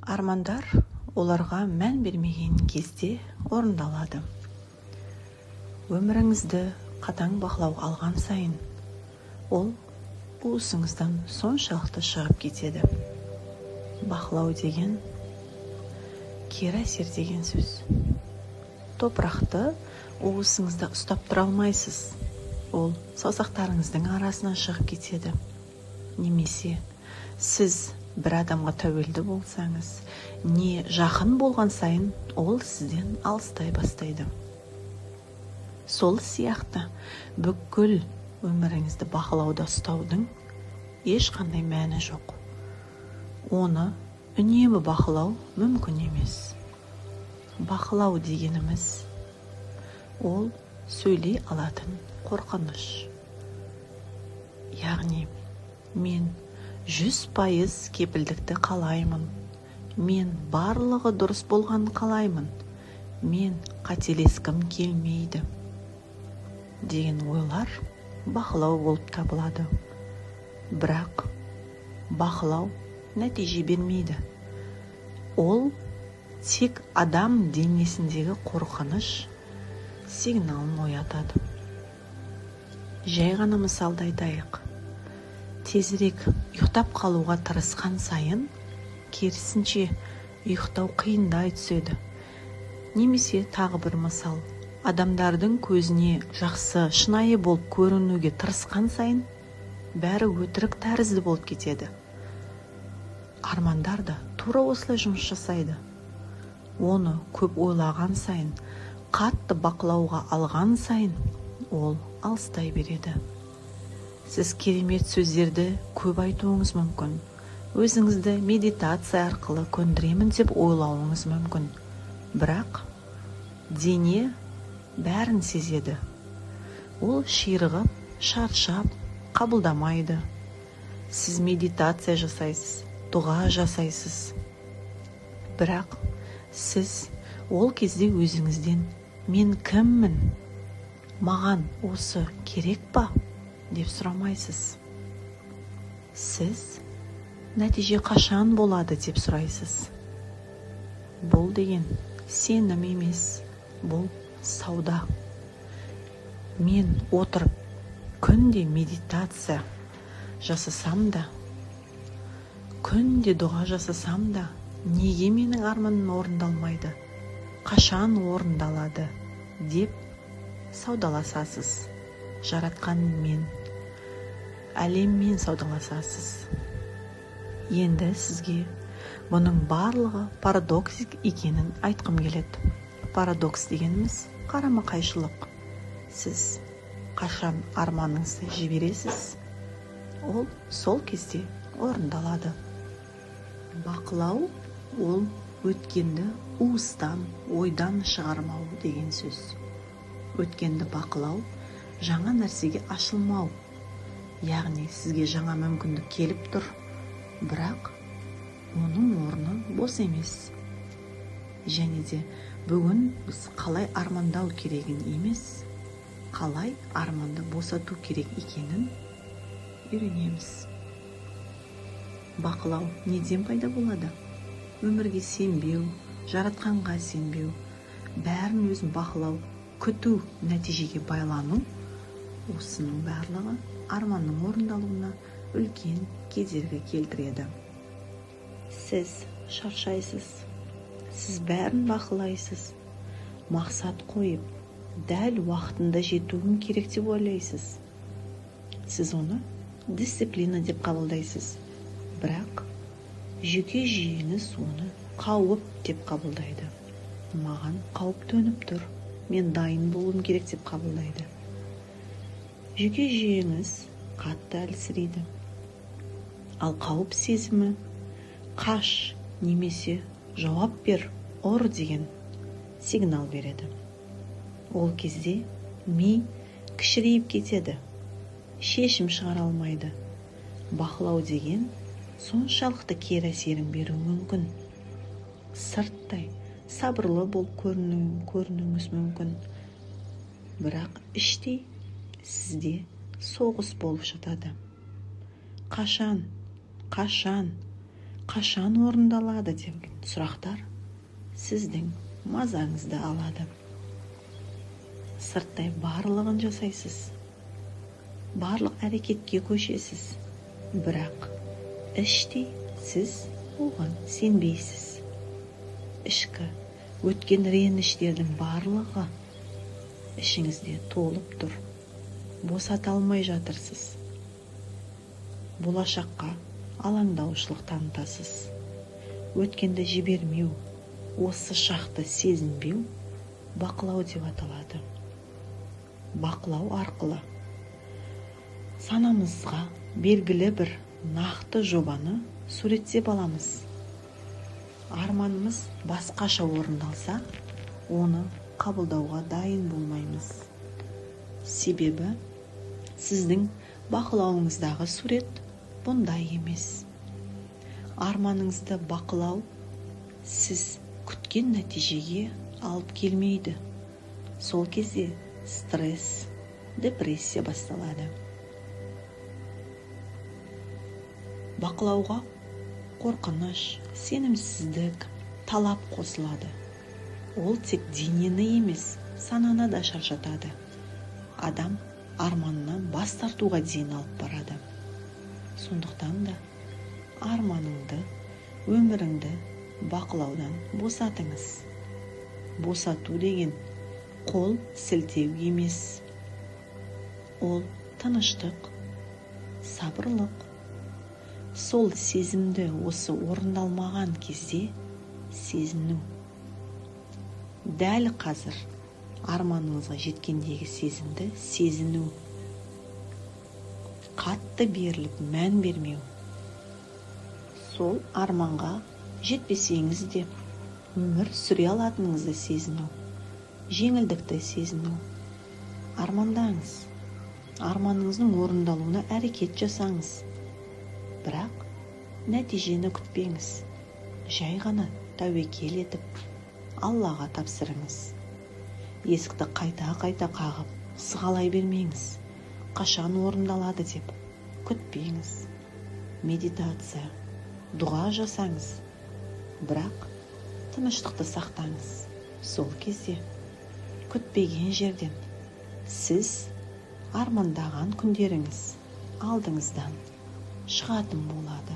Армандар оларға мән бермеген кезде орындалады. Өміріңізді қатаң бақылау алған сайын, ол уысыңыздан соншалықты шығып кетеді. Бақылау деген кері әсер деген сөз. Топырақты уысыңызда ұстап тұра алмайсыз. Ол саусақтарыңыздың арасынан шығып кетеді. Немесе сіз бір адамға тәуелді болсаңыз, не жақын болған сайын ол сізден алыстай бастайды. Сол сияқты бүкіл өміріңізді бақылауда ұстаудың ешқандай мәні жоқ. Оны үнемі бақылау мүмкін емес. Бақылау дегеніміз ол сөйлей алатын қорқыныш. Яғни мен 100% кепілдікті қалаймын. Мен барлығы дұрыс болғанын қалаймын. Мен қателескім келмейді. Деген ойлар бақылау болып табылады. Бірақ бақылау нәтиже бермейді. Ол тек адам денесіндегі қорқыныш сигналын оятады. Жай ғана мысалды айтайық. Тезірек ұйықтап қалуға тырысқан сайын, керісінше ұйықтау қиындай түседі. Немесе тағы бір мысал, адамдардың көзіне жақсы, шынайы болып көрінуге тырысқан сайын, бәрі өтірік тәрізді болып кетеді. Армандар да тура осылай жұмыс жасайды. Оны көп ойлаған сайын, қатты бақылауға алған сайын, ол алыстай береді. Сіз керемет сөздерді көп айтуыңыз мүмкін. Өзіңізді медитация арқылы көндіремін деп ойлауыңыз мүмкін. Бірақ дене бәрін сезеді. Ол ширығып, шаршап, қабылдамайды. Сіз медитация жасайсыз, дұға жасайсыз. Бірақ сіз ол кезде өзіңізден мен кіммін? Маған осы керек па? Деп сұрамайсыз. Сіз нәтиже қашан болады деп сұрайсыз. Бұл деген сенім емес, бұл сауда. Мен отырып күнде медитация жасасам да, күнде дұға жасасам да, неге менің арманым орындалмайды? Қашан орындалады? Деп саудаласасыз. Жаратқанмен, әлеммен саудаласасыз. Енді сізге бұның барлығы парадокс екенін айтқым келеді. Парадокс дегеніміз қарама-қайшылық. Сіз қашан арманыңызды жібересіз, ол сол кезде орындалады. Бақылау ол өткенді уыстан, ойдан шығармау деген сөз. Өткенді бақылау жаңа нәрсеге ашылмау. Яғни сізге жаңа мүмкіндік келіп тұр, бірақ оның орны бос емес. Және де бүгін біз қалай армандау керегін емес, қалай арманды босату керек екенін үйренеміз. Бақылау неден пайда болады? Өмірге сенбеу, жаратқанға сенбеу, бәрін өзін бақылау, күту, нәтижеге байлану, осының барлығы арманның орындалуына үлкен кедергі келтіреді. Сіз шаршайсыз, сіз бәрін бақылайсыз, мақсат қойып, дәл уақытында жетуім керек деп ойлайсыз. Сіз оны дисциплина деп қабылдайсыз, бірақ жүйке жүйеңіз оны қауіп деп қабылдайды. Маған қауіп төніп тұр, мен дайын болуым керек деп қабылдайды. Жүйке жүйеңіз қатты әлсірейді. Ал қауіп сезімі қаш немесе жауап бер, ұр деген сигнал береді. Ол кезде ми кішірейіп кетеді, шешім шығара алмайды. Бақылау деген соншалықты кері әсерін беруі мүмкін. Сырттай сабырлы болып көрінуіңіз мүмкін. Бірақ іштей сізде соғыс болып жатады. Қашан қашан орындалады деген сұрақтар сіздің мазаңызды алады. Сырттай барлығын жасайсыз, барлық әрекетке көшесіз, бірақ іштей сіз оған сенбейсіз. Ішкі өткен реніштердің барлығы ішіңізде толып тұр. Босата алмай жатырсыз. Болашаққа алаңдаушылық танытасыз. Өткенді жібермеу, осы шақты сезінбеу бақылау деп аталады. Бақылау арқылы санамызға белгілі бір нақты жобаны суреттеп аламыз. Арманымыз басқаша орындалса, оны қабылдауға дайын болмаймыз. Себебі сіздің бақылауыңыздағы сурет бұндай емес. Арманыңызды бақылау сіз күткен нәтижеге алып келмейді. Сол кезде стресс, депрессия басталады. Бақылауға қорқыныш, сенімсіздік, талап қосылады. Ол тек денені емес, сананы да шаршатады. Адам арманынан бас тартуға дейін алып барады. Сондықтан да арманыңды, өміріңді бақылаудан босатыңыз. Босату деген қол сілтеу емес. Ол тыныштық, сабырлық. Сол сезімді осы орындалмаған кезде сезіну. Дәл қазір арманыңызға жеткендегі сезімді сезіну. Қатты беріліп мән бермеу. Сол арманға жетпесеңіз де өмір сүре алатыныңызды сезіну. Жеңілдікті сезіну. Армандаңыз. Арманыңыздың орындалуына әрекет жасаңыз. Бірақ нәтижені күтпеңіз. Жай ғана тәуекел етіп, Аллаға тапсырыңыз. Есікті қайта-қайта қағып, сығалай бермеңіз. Қашан орындалады деп күтпеңіз. Медитация, дұға жасаңыз. Бірақ тыныштықты сақтаңыз. Сол кезде күтпеген жерден сіз армандаған күндеріңіз алдыңыздан шығатын болады.